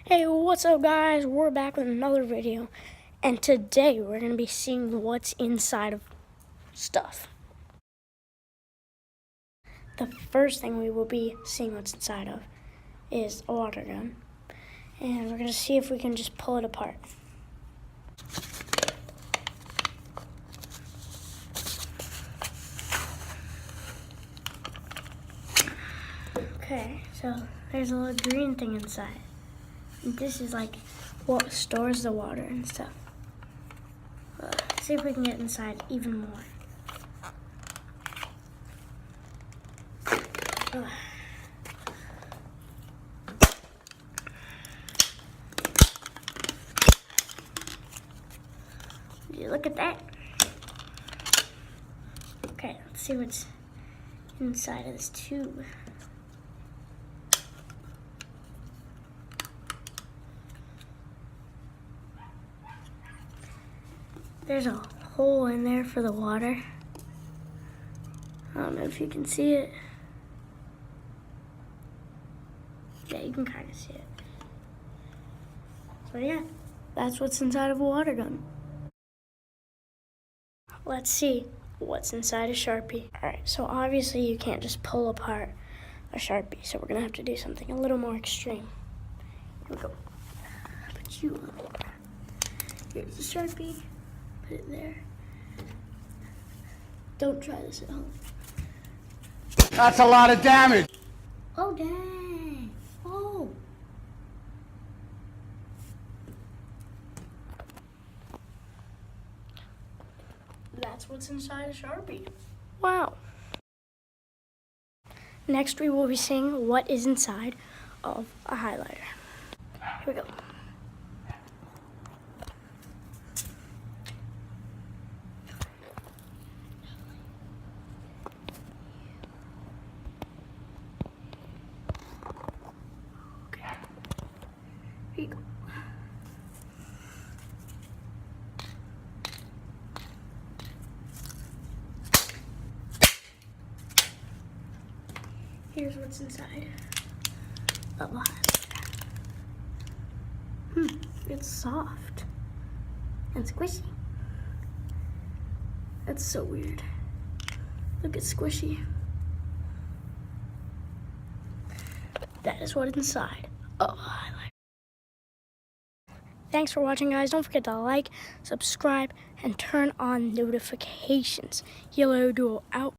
Hey, what's up guys? We're back with another video, and today we're going to be seeing what's inside of stuff. The first thing we will be seeing what's inside of is a water gun, and we're going to see if we can just pull it apart. Okay, so there's a little green thing inside. And this is like what stores the water and stuff. Let's see if we can get inside even more. Look at that. Okay, let's see what's inside of this tube. There's a hole in there for the water. I don't know if you can see it. Yeah, you can kind of see it. So yeah, that's what's inside of a water gun. Let's see what's inside a Sharpie. All right, so obviously you can't just pull apart a Sharpie, so we're gonna have to do something a little more extreme. Here we go. Put you on. Here's the Sharpie. Put it there. Don't try this at home. That's a lot of damage. Oh, dang. Oh. That's what's inside a Sharpie. Wow. Next, we will be seeing what is inside of a highlighter. Here we go. Okay. Here you go. Here's what's inside of a highlighter. It's soft and squishy. That's so weird. Look, it's squishy. That is what is inside of a highlighter. Thanks for watching, guys. Don't forget to like, subscribe, and turn on notifications. Yellow Duo out.